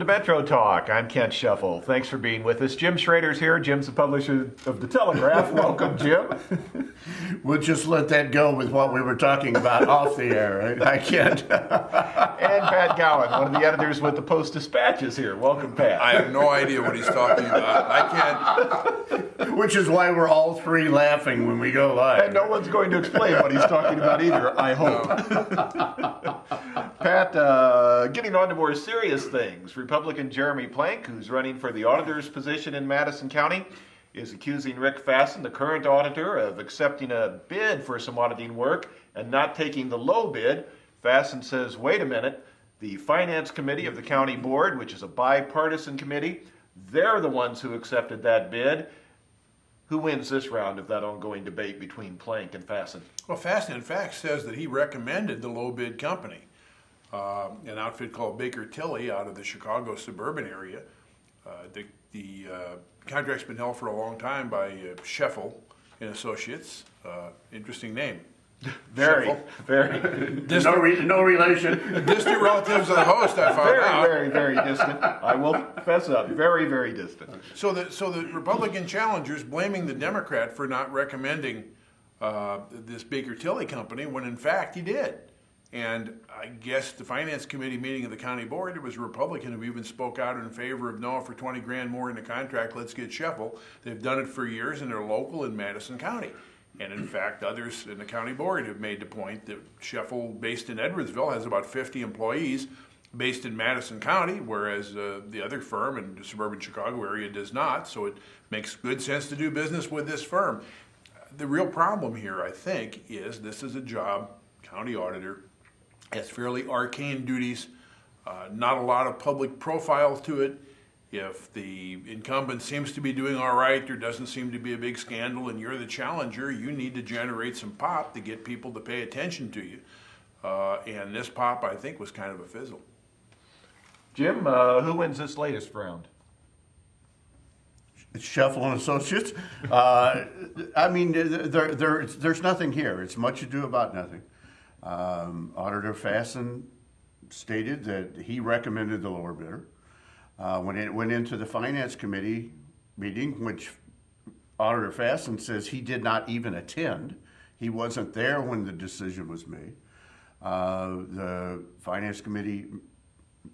to Metro Talk. I'm Kent Shuffle. Thanks for being with us. Jim Schrader's here. Jim's the publisher of The Telegraph. Welcome, Jim. We'll just let that go with what we were talking about off the air, right? I can't. And Pat Gowan, one of the editors with the Post-Dispatch is here. Welcome, Pat. I have no idea what he's talking about. I can't. Which is why we're all three laughing when we go live. And no one's going to explain what he's talking about either, I hope. No. Pat, getting on to more serious things. Republican Jeremy Plank, who's running for the auditor's position in Madison County, is accusing Rick Fasten, the current auditor, of accepting a bid for some auditing work and not taking the low bid. Fasten says, wait a minute, the Finance Committee of the County Board, which is a bipartisan committee, they're the ones who accepted that bid. Who wins this round of that ongoing debate between Plank and Fasten? Well, Fasten, in fact, says that he recommended the low bid company, an outfit called Baker Tilly out of the Chicago suburban area. The contract's been held for a long time by Scheffel and Associates. Interesting name. Very. No relation. Distant relatives of the host, I found out. Very distant. I will fess up. Very distant. So the Republican challenger's blaming the Democrat for not recommending this Baker Tilly company when in fact he did. And I guess the Finance Committee meeting of the County Board, it was a Republican who even spoke out in favor of no, for 20 grand more in the contract, let's get Scheffel. They've done it for years and they're local in Madison County. And in fact, others in the County Board have made the point that Scheffel, based in Edwardsville, has about 50 employees based in Madison County, whereas the other firm in the suburban Chicago area does not. So it makes good sense to do business with this firm. The real problem here, I think, is this is a job, county auditor, has fairly arcane duties, not a lot of public profile to it. If the incumbent seems to be doing all right, there doesn't seem to be a big scandal, and you're the challenger, you need to generate some pop to get people to pay attention to you. And this pop, I think, was kind of a fizzle. Jim, who wins this latest round? It's Scheffel and Associates. I mean, there's nothing here. It's much ado about nothing. Auditor Fasten stated that he recommended the lower bidder. When it went into the Finance Committee meeting, which Auditor Fasten says he did not even attend, he wasn't there when the decision was made. The Finance Committee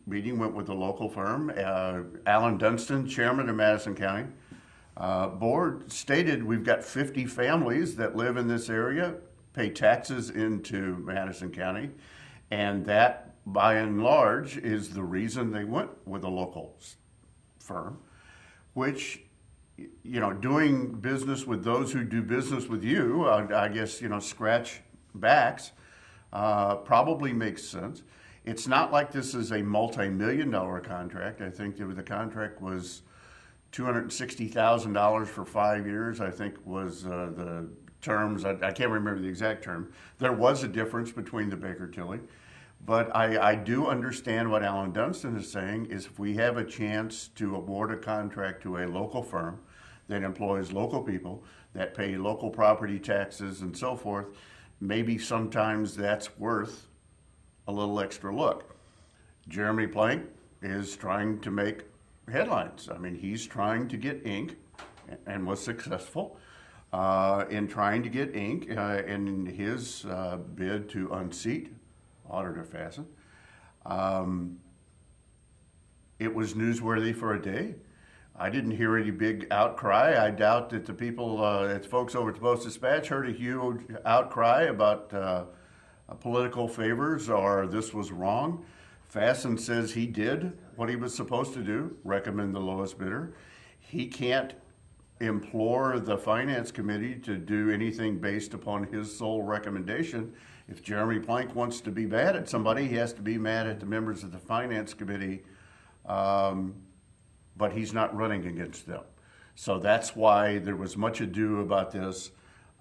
meeting went with the local firm. Alan Dunstan, chairman of Madison County Board, stated we've got 50 families that live in this area, pay taxes into Madison County, and that by and large is the reason they went with a local firm, which, you know, doing business with those who do business with you, I guess, you know, scratch backs, probably makes sense. It's not like this is a multi-million-dollar contract. I think the contract was $260,000 for 5 years, I think was the terms. I can't remember the exact term. There was a difference between the Baker Tilly. But I do understand what Alan Dunstan is saying is if we have a chance to award a contract to a local firm that employs local people, that pay local property taxes and so forth, maybe sometimes that's worth a little extra look. Jeremy Plank is trying to make headlines. I mean, he's trying to get ink and was successful in trying to get ink in his bid to unseat Auditor Fasten. It was newsworthy for a day. I didn't hear any big outcry. I doubt that the people, the folks over at the Post-Dispatch heard a huge outcry about political favors or this was wrong. Fasten says he did what he was supposed to do, recommend the lowest bidder. He can't implore the Finance Committee to do anything based upon his sole recommendation. If Jeremy Plank wants to be mad at somebody, he has to be mad at the members of the Finance Committee, but he's not running against them. So that's why there was much ado about this.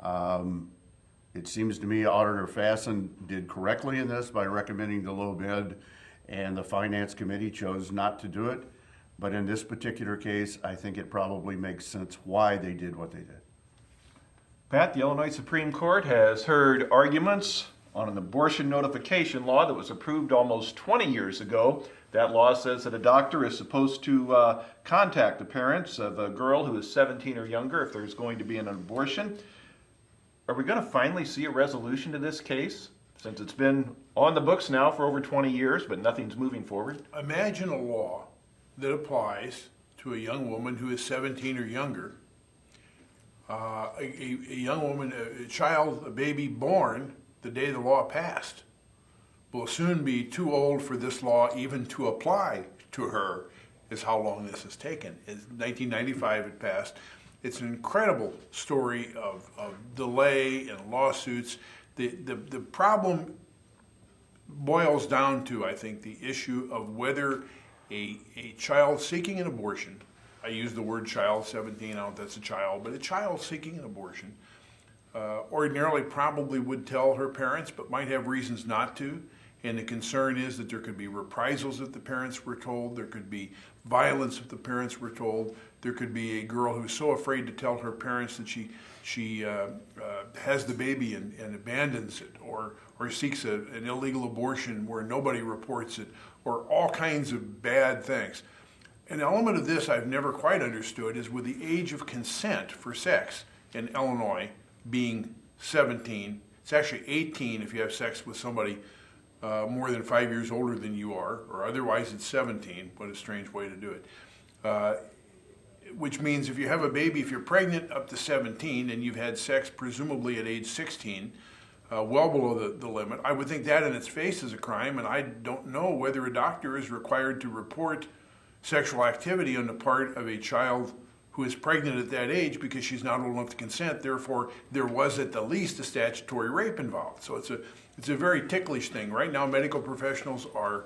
It seems to me Auditor Fasten did correctly in this by recommending the low bid, and the Finance Committee chose not to do it. But in this particular case, I think it probably makes sense why they did what they did. Pat, the Illinois Supreme Court has heard arguments on an abortion notification law that was approved almost 20 years ago That law says that a doctor is supposed to contact the parents of a girl who is 17 or younger if there's going to be an abortion. Are we going to finally see a resolution to this case, since it's been on the books now for over 20 years, but nothing's moving forward? Imagine a law that applies to a young woman who is 17 or younger, a young woman, a child, a baby born the day the law passed, will soon be too old for this law even to apply to her, is how long this has taken. In 1995 it passed. It's an incredible story of delay and lawsuits. The problem boils down to, I think, the issue of whether a child seeking an abortion, I use the word child, 17, I don't know if that's a child, but a child seeking an abortion ordinarily probably would tell her parents, but might have reasons not to. And the concern is that there could be reprisals if the parents were told. There could be violence if the parents were told. There could be a girl who's so afraid to tell her parents that she has the baby and abandons it, or seeks an illegal abortion where nobody reports it, or all kinds of bad things. An element of this I've never quite understood is with the age of consent for sex in Illinois being 17. It's actually 18 if you have sex with somebody more than 5 years older than you are, or otherwise it's 17. What a strange way to do it. Which means if you have a baby, if you're pregnant up to 17 and you've had sex presumably at age 16, well below the limit, I would think that in its face is a crime, and I don't know whether a doctor is required to report sexual activity on the part of a child who is pregnant at that age because she's not old enough to consent. Therefore, there was at the least a statutory rape involved. So it's a very ticklish thing. Right now, medical professionals are,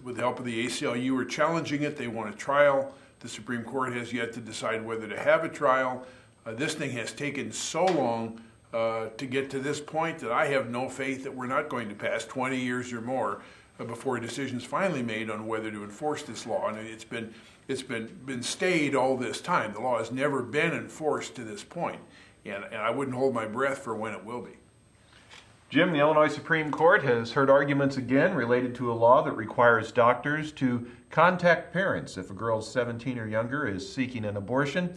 with the help of the ACLU, are challenging it. They want a trial. The Supreme Court has yet to decide whether to have a trial. This thing has taken so long to get to this point that I have no faith that we're not going to pass 20 years or more before a decision's finally made on whether to enforce this law. And it's been stayed all this time. The law has never been enforced to this point, and I wouldn't hold my breath for when it will be. Jim, the Illinois Supreme Court has heard arguments again related to a law that requires doctors to contact parents if a girl's 17 or younger is seeking an abortion.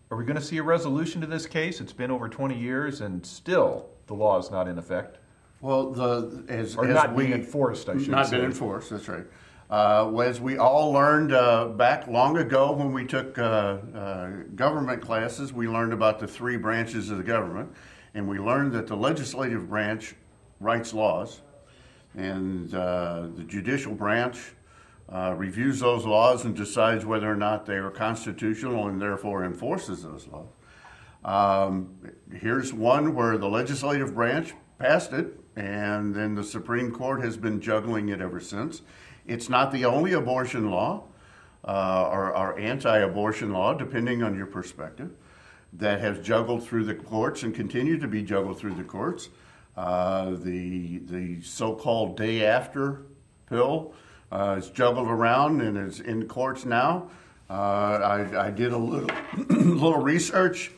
Are we going to see a resolution to this case? It's been over 20 years and still the law is not in effect. Well, being enforced, I should say. Not been enforced, that's right. As we all learned back long ago when we took government classes, we learned about the three branches of the government. And we learned that the legislative branch writes laws, and the judicial branch reviews those laws and decides whether or not they are constitutional and therefore enforces those laws. Here's one where the legislative branch passed it, and then the Supreme Court has been juggling it ever since. It's not the only abortion law or anti-abortion law, depending on your perspective, that has juggled through the courts and continue to be juggled through the courts. The so-called day after pill is juggled around and is in courts now. I did a little little research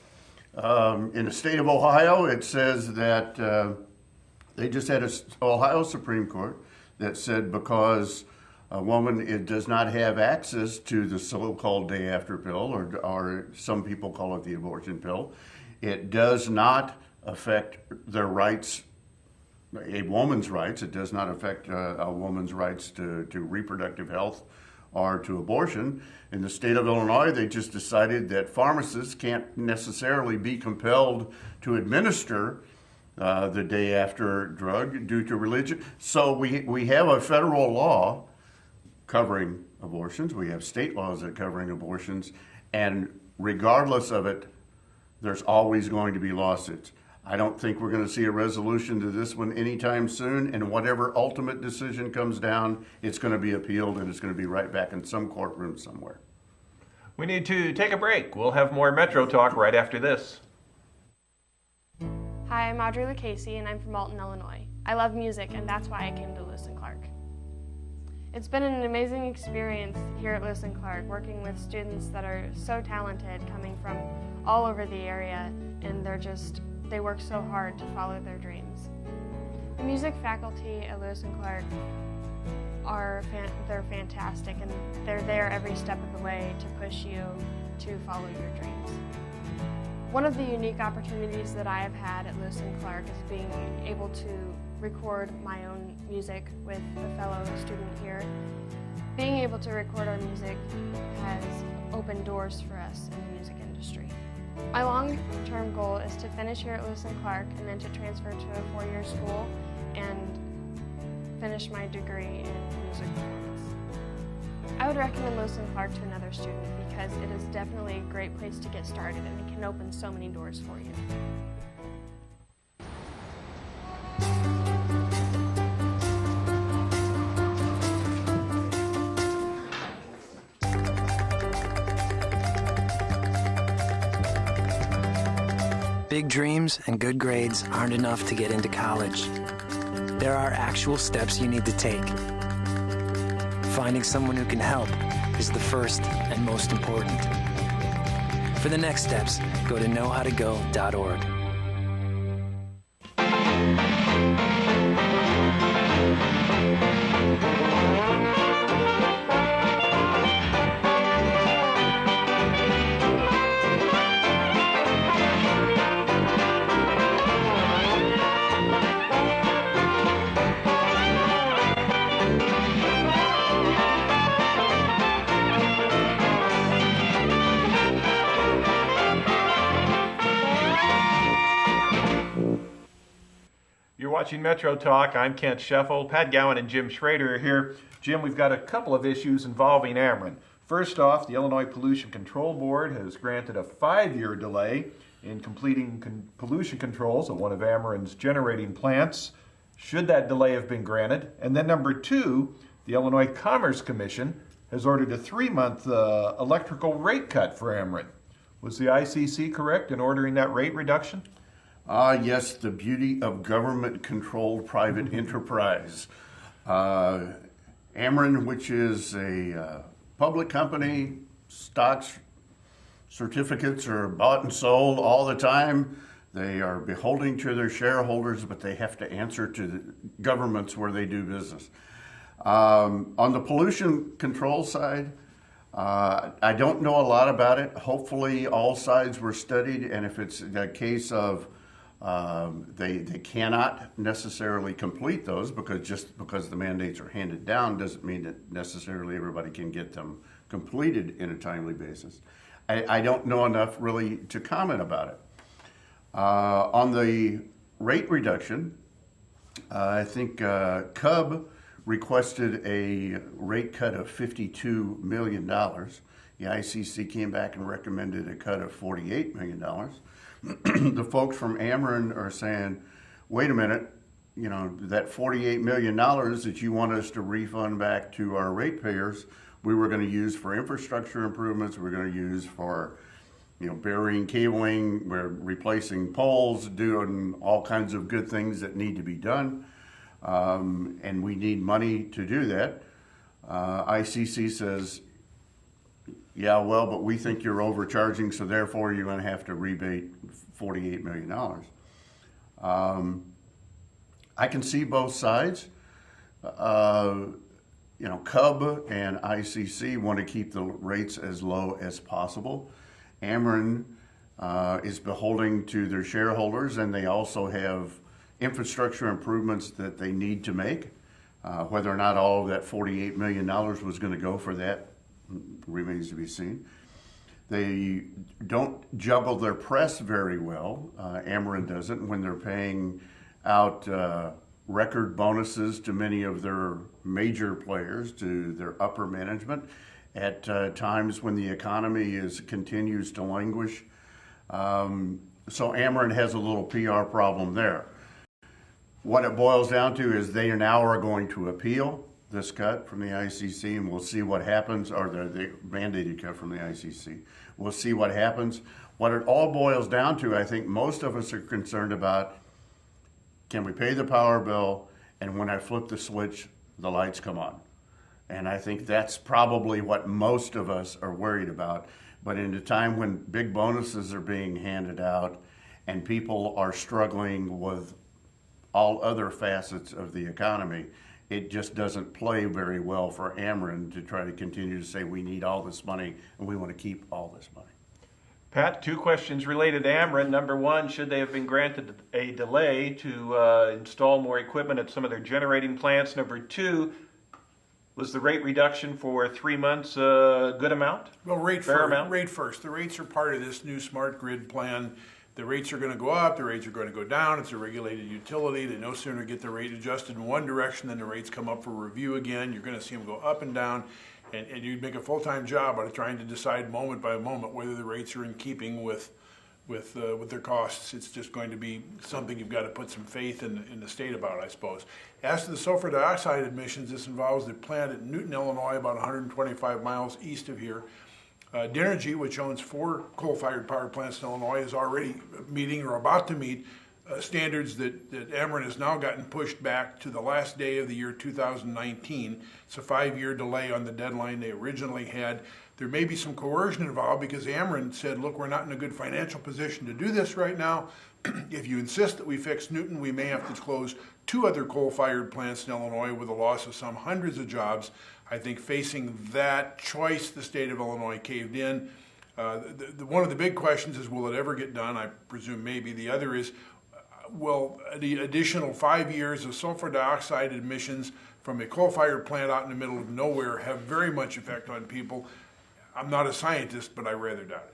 in the state of Ohio. It says that they just had an Ohio Supreme Court that said because a woman does not have access to the so-called day after pill, or some people call it the abortion pill, it does not affect their rights, a woman's rights. It does not affect a woman's rights to reproductive health or to abortion. In the state of Illinois, they just decided that pharmacists can't necessarily be compelled to administer the day after drug due to religion. So we have a federal law covering abortions. We have state laws that covering abortions, and regardless of it, there's always going to be lawsuits. I don't think we're going to see a resolution to this one anytime soon, and whatever ultimate decision comes down, it's going to be appealed, and it's going to be right back in some courtroom somewhere. We need to take a break. We'll have more Metro Talk right after this. Hi, I'm Audrey Lucchese, and I'm from Alton, Illinois. I love music, and that's why I came to Lewis & Clark. It's been an amazing experience here at Lewis & Clark, working with students that are so talented, coming from all over the area, and they work so hard to follow their dreams. The music faculty at Lewis & Clark they're fantastic, and they're there every step of the way to push you to follow your dreams. One of the unique opportunities that I have had at Lewis & Clark is being able to record my own music with a fellow student here. Being able to record our music has opened doors for us in the music industry. My long-term goal is to finish here at Lewis & Clark and then to transfer to a four-year school and finish my degree in music performance. I would recommend Lewis & Clark to another student because it is definitely a great place to get started and it can open so many doors for you. Big dreams and good grades aren't enough to get into college. There are actual steps you need to take. Finding someone who can help is the first and most important. For the next steps, go to knowhowtogo.org. You're watching Metro Talk. I'm Kent Scheffel. Pat Gowan and Jim Schrader are here. Jim, we've got a couple of issues involving Ameren. First off, the Illinois Pollution Control Board has granted a 5-year delay in completing pollution controls at one of Ameren's generating plants, should that delay have been granted. And then number two, the Illinois Commerce Commission has ordered a 3-month electrical rate cut for Ameren. Was the ICC correct in ordering that rate reduction? Yes, the beauty of government-controlled private enterprise. Ameren, which is a public company, stocks, certificates are bought and sold all the time. They are beholden to their shareholders, but they have to answer to the governments where they do business. On the pollution control side, I don't know a lot about it. Hopefully all sides were studied, and if it's a case of they cannot necessarily complete those, because just because the mandates are handed down doesn't mean that necessarily everybody can get them completed in a timely basis. I don't know enough really to comment about it. On the rate reduction, I think Cub requested a rate cut of $52 million. The ICC came back and recommended a cut of $48 million. The folks from Ameren are saying, wait a minute, you know, that $48 million that you want us to refund back to our ratepayers, we were going to use for infrastructure improvements, we're going to use for, you know, burying cabling, we're replacing poles, doing all kinds of good things that need to be done, and we need money to do that. ICC says, yeah, well, but we think you're overcharging, so therefore you're going to have to rebate $48 million. I can see both sides. You know, Cub and ICC want to keep the rates as low as possible. Ameren is beholden to their shareholders, and they also have infrastructure improvements that they need to make. Whether or not all of that $48 million was going to go for that remains to be seen. They don't juggle their press very well. Ameren doesn't, when they're paying out record bonuses to many of their major players, to their upper management, at times when the economy continues to languish. So Ameren has a little PR problem there. What it boils down to is they now are going to appeal this cut from the ICC, and we'll see what happens, or the mandated cut from the ICC. We'll see what happens. What it all boils down to, I think most of us are concerned about, can we pay the power bill, and when I flip the switch, the lights come on? And I think that's probably what most of us are worried about. But in a time when big bonuses are being handed out and people are struggling with all other facets of the economy, it just doesn't play very well for Ameren to try to continue to say we need all this money and we want to keep all this money. Pat, two questions related to Ameren. Number one, should they have been granted a delay to install more equipment at some of their generating plants? Number two, was the rate reduction for 3 months a good amount? Well, Fair amount? rate first. The rates are part of this new smart grid plan. The rates are going to go up, the rates are going to go down. It's a regulated utility. They no sooner get the rate adjusted in one direction than the rates come up for review again. You're going to see them go up and down, and you make a full-time job out of trying to decide moment by moment whether the rates are in keeping with their costs. It's just going to be something you've got to put some faith in the state about, I suppose. As to the sulfur dioxide emissions, this involves the plant at Newton, Illinois, about 125 miles east of here. Dynergy, which owns 4 coal-fired power plants in Illinois, is already meeting or about to meet standards that Ameren has now gotten pushed back to the last day of the year 2019. It's a 5-year delay on the deadline they originally had. There may be some coercion involved because Ameren said, look, we're not in a good financial position to do this right now. If you insist that we fix Newton, we may have to close 2 other coal-fired plants in Illinois with a loss of some hundreds of jobs. I think facing that choice, the state of Illinois caved in. One of the big questions is, will it ever get done? I presume maybe. The other is, will the additional 5 years of sulfur dioxide emissions from a coal-fired plant out in the middle of nowhere have very much effect on people? I'm not a scientist, but I rather doubt it.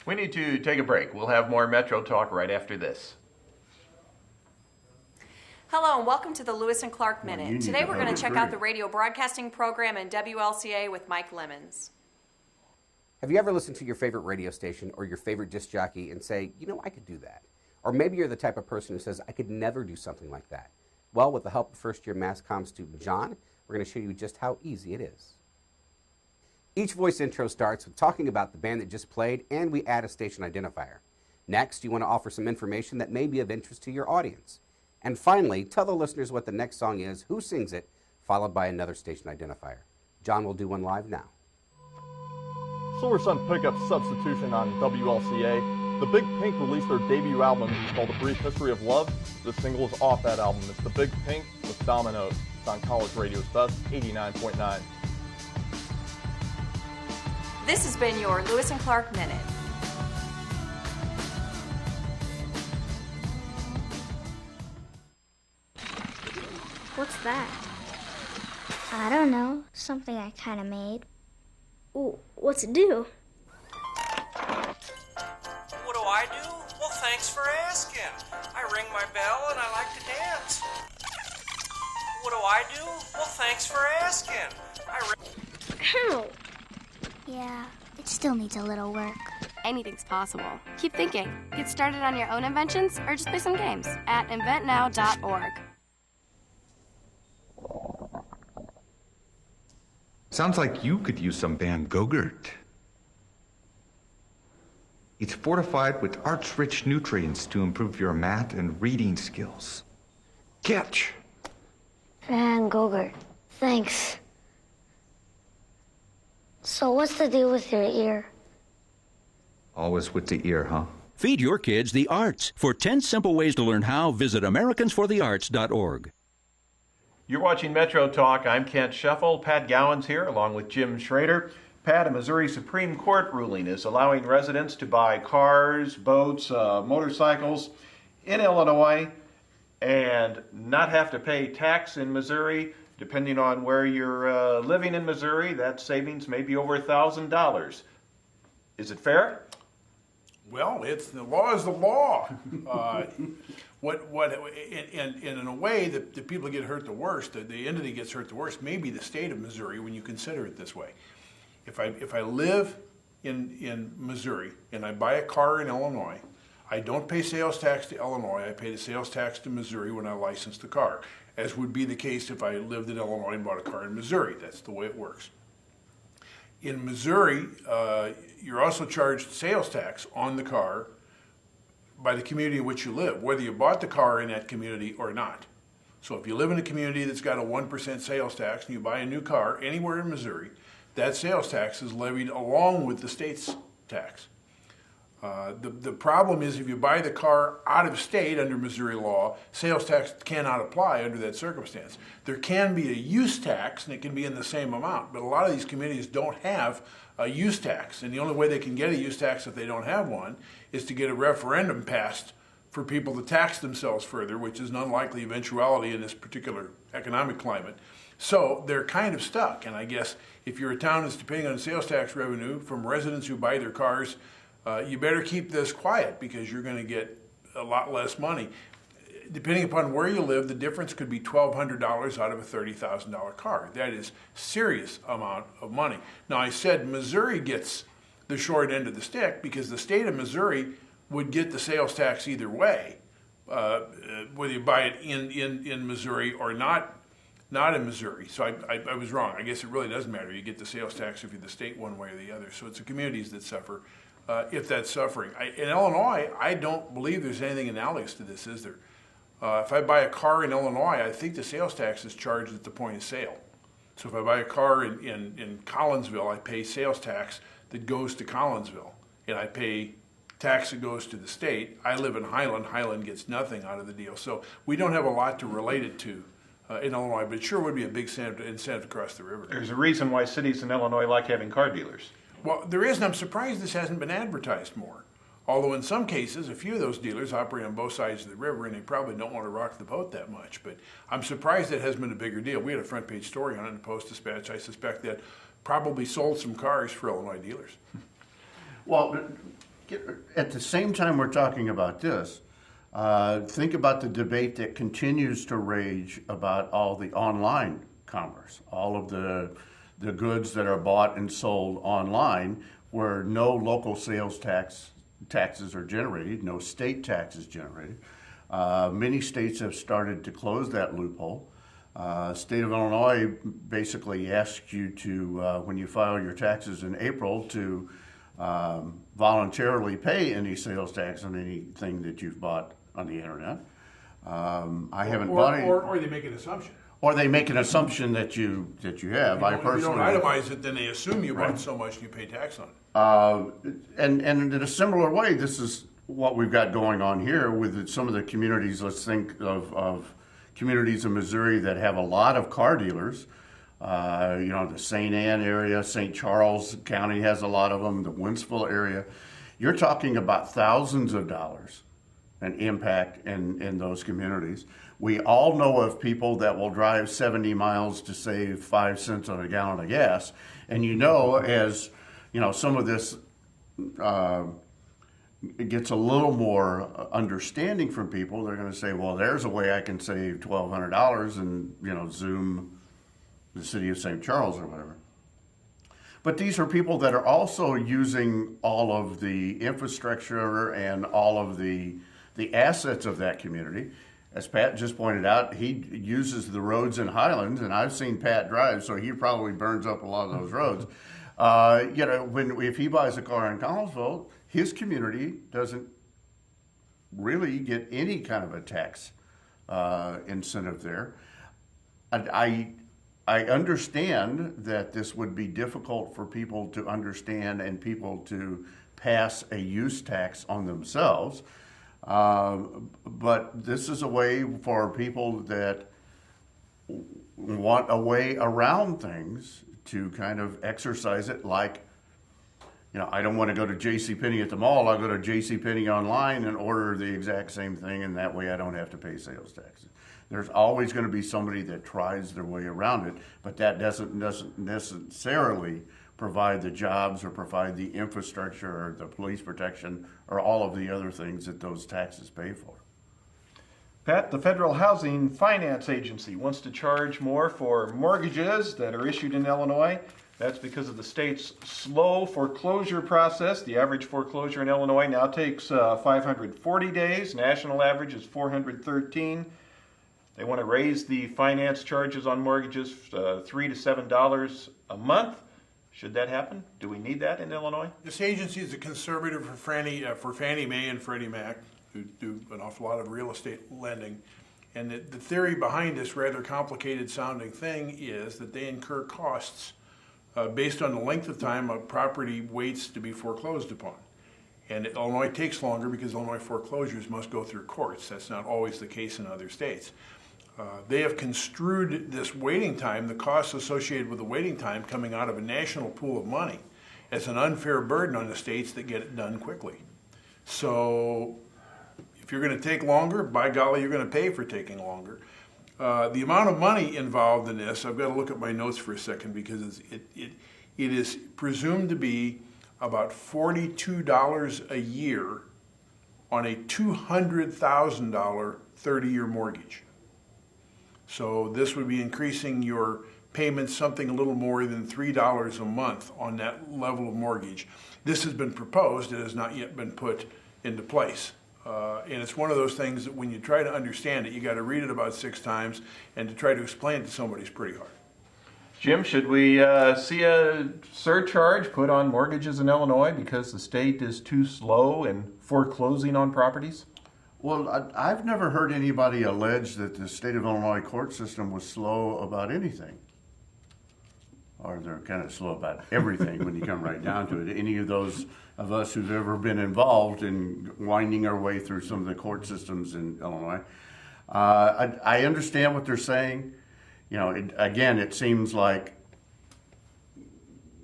We need to take a break. We'll have more Metro Talk right after this. Hello and welcome to the Lewis and Clark Minute. Today we're going to check out agree. the radio broadcasting program in WLCA with Mike Lemons. Have you ever listened to your favorite radio station or your favorite disc jockey and say, you know, I could do that? Or maybe you're the type of person who says, I could never do something like that. Well, with the help of first-year Mass Comm student John, we're going to show you just how easy it is. Each voice intro starts with talking about the band that just played, and we add a station identifier. Next, you want to offer some information that may be of interest to your audience. And finally, tell the listeners what the next song is, who sings it, followed by another station identifier. John will do one live now. Silver Sun Pickup substitution on WLCA. The Big Pink released their debut album called A Brief History of Love. The single is off that album. It's The Big Pink with Dominoes. It's on College Radio's Best 89.9. This has been your Lewis and Clark Minute. What's that? I don't know. Something I kind of made. Ooh, what's it do? What do I do? Well, thanks for asking. I ring my bell and I like to dance. What do I do? Well, thanks for asking. Ow! Yeah, it still needs a little work. Anything's possible. Keep thinking. Get started on your own inventions or just play some games at inventnow.org. Sounds like you could use some Van Gogurt. It's fortified with arts-rich nutrients to improve your math and reading skills. Catch! Van Gogurt, thanks. So what's the deal with your ear? Always with the ear, huh? Feed your kids the arts. For 10 simple ways to learn how, visit AmericansForTheArts.org. You're watching Metro Talk. I'm Kent Shuffle. Pat Gowan's here along with Jim Schrader. Pat, a Missouri Supreme Court ruling is allowing residents to buy cars, boats, motorcycles in Illinois and not have to pay tax in Missouri. Depending on where you're living in Missouri, that savings may be over $1,000. Is it fair? Well, the law is the law. In a way, the people get hurt the worst, the entity gets hurt the worst, may be the state of Missouri when you consider it this way. If I live in Missouri and I buy a car in Illinois, I don't pay sales tax to Illinois. I pay the sales tax to Missouri when I license the car, as would be the case if I lived in Illinois and bought a car in Missouri. That's the way it works. In Missouri, you're also charged sales tax on the car by the community in which you live, whether you bought the car in that community or not. So if you live in a community that's got a 1% sales tax and you buy a new car anywhere in Missouri, that sales tax is levied along with the state's tax. The problem is if you buy the car out of state under Missouri law, sales tax cannot apply under that circumstance. There can be a use tax, and it can be in the same amount, but a lot of these communities don't have a use tax, and the only way they can get a use tax if they don't have one is to get a referendum passed for people to tax themselves further, which is an unlikely eventuality in this particular economic climate. So they're kind of stuck, and I guess if you're a town that's depending on sales tax revenue from residents who buy their cars, you better keep this quiet because you're going to get a lot less money. Depending upon where you live, the difference could be $1,200 out of a $30,000 car. That is serious amount of money. Now, I said Missouri gets the short end of the stick because the state of Missouri would get the sales tax either way, whether you buy it in Missouri or not in Missouri. So I was wrong. I guess it really doesn't matter. You get the sales tax if you're the state one way or the other. So it's the communities that suffer. If that's suffering. In Illinois, I don't believe there's anything analogous to this, is there? If I buy a car in Illinois, I think the sales tax is charged at the point of sale. So if I buy a car in Collinsville, I pay sales tax that goes to Collinsville, and I pay tax that goes to the state. I live in Highland. Highland gets nothing out of the deal. So we don't have a lot to relate it to in Illinois, but it sure would be a big incentive across the river. There's a reason why cities in Illinois like having car dealers. Well, there is, and I'm surprised this hasn't been advertised more. Although in some cases, a few of those dealers operate on both sides of the river, and they probably don't want to rock the boat that much. But I'm surprised it hasn't been a bigger deal. We had a front page story on it in the Post-Dispatch. I suspect that probably sold some cars for Illinois dealers. Well, at the same time we're talking about this, think about the debate that continues to rage about all the online commerce, all of the goods that are bought and sold online where no local sales taxes are generated, no state taxes generated. Many states have started to close that loophole. State of Illinois basically asks you to, when you file your taxes in April, to voluntarily pay any sales tax on anything that you've bought on the internet. I haven't bought any. Or they make an assumption. Or they make an assumption that you have. If you don't itemize it, then they assume you bought so much and you pay tax on it. And in a similar way, this is what we've got going on here with some of the communities. Let's think of communities in Missouri that have a lot of car dealers. The St. Anne area, St. Charles County has a lot of them, the Wentzville area. You're talking about thousands of dollars an impact in those communities. We all know of people that will drive 70 miles to save 5 cents on a gallon of gas. And as some of this it gets a little more understanding from people, they're going to say, well, there's a way I can save $1,200 and, Zoom the city of St. Charles or whatever. But these are people that are also using all of the infrastructure and all of the assets of that community. As Pat just pointed out, he uses the roads in Highlands, and I've seen Pat drive, so he probably burns up a lot of those roads. If he buys a car in Collinsville, his community doesn't really get any kind of a tax incentive there. I understand that this would be difficult for people to understand and people to pass a use tax on themselves. But this is a way for people that want a way around things to kind of exercise it. Like, I don't want to go to JCPenney at the mall. I'll go to JCPenney online and order the exact same thing, and that way I don't have to pay sales taxes. There's always going to be somebody that tries their way around it, but that doesn't necessarily provide the jobs or provide the infrastructure or the police protection or all of the other things that those taxes pay for. Pat, the Federal Housing Finance Agency wants to charge more for mortgages that are issued in Illinois. That's because of the state's slow foreclosure process. The average foreclosure in Illinois now takes 540 days. National average is 413. They want to raise the finance charges on mortgages $3 to $7 a month. Should that happen? Do we need that in Illinois? This agency is a conservative for Fannie Mae and Freddie Mac, who do an awful lot of real estate lending. And the theory behind this rather complicated sounding thing is that they incur costs based on the length of time a property waits to be foreclosed upon. And Illinois takes longer because Illinois foreclosures must go through courts. That's not always the case in other states. They have construed this waiting time, the costs associated with the waiting time coming out of a national pool of money, as an unfair burden on the states that get it done quickly. So if you're going to take longer, by golly, you're going to pay for taking longer. The amount of money involved in this, I've got to look at my notes for a second because it is presumed to be about $42 a year on a $200,000 30-year mortgage. So this would be increasing your payments something a little more than $3 a month on that level of mortgage. This has been proposed. It has not yet been put into place. And it's one of those things that when you try to understand it, you got to read it about 6 times, and to try to explain it to somebody is pretty hard. Jim, should we see a surcharge put on mortgages in Illinois because the state is too slow in foreclosing on properties? Well, I've never heard anybody allege that the state of Illinois court system was slow about anything. Or they're kind of slow about everything when you come right down to it. Any of those of us who've ever been involved in winding our way through some of the court systems in Illinois, I understand what they're saying. You know, again, it seems like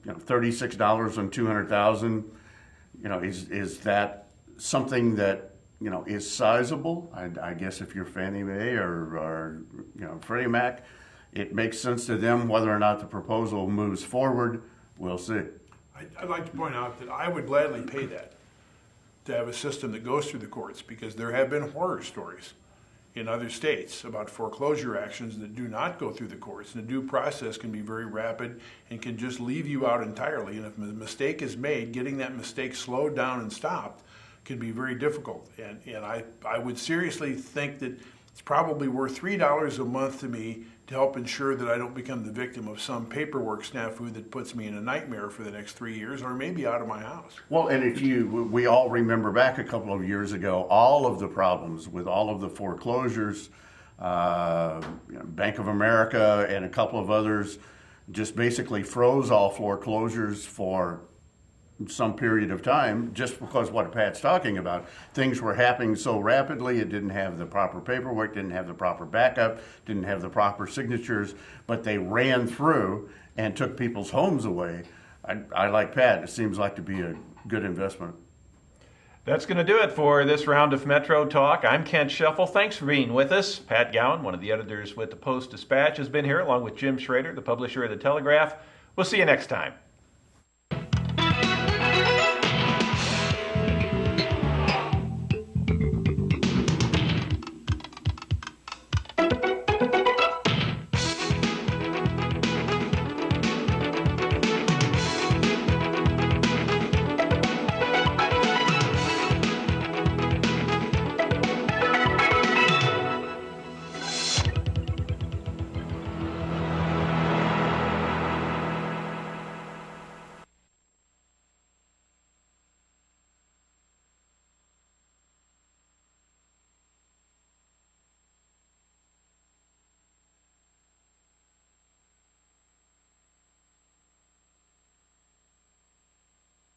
$36 on 200,000. You know, is that something that is sizable? I guess if you're Fannie Mae or Freddie Mac, it makes sense to them. Whether or not the proposal moves forward, we'll see. I'd like to point out that I would gladly pay that to have a system that goes through the courts, because there have been horror stories in other states about foreclosure actions that do not go through the courts. And the due process can be very rapid and can just leave you out entirely. And if a mistake is made, getting that mistake slowed down and stopped can be very difficult. And I would seriously think that it's probably worth $3 a month to me to help ensure that I don't become the victim of some paperwork snafu that puts me in a nightmare for the next 3 years, or maybe out of my house. Well, and we all remember back a couple of years ago, all of the problems with all of the foreclosures, Bank of America and a couple of others just basically froze all foreclosures for some period of time, just because what Pat's talking about. Things were happening so rapidly, it didn't have the proper paperwork, didn't have the proper backup, didn't have the proper signatures, but they ran through and took people's homes away. I like Pat. It seems like to be a good investment. That's going to do it for this round of Metro Talk. I'm Kent Scheffel. Thanks for being with us. Pat Gowan, one of the editors with the Post-Dispatch, has been here, along with Jim Schrader, the publisher of the Telegraph. We'll see you next time.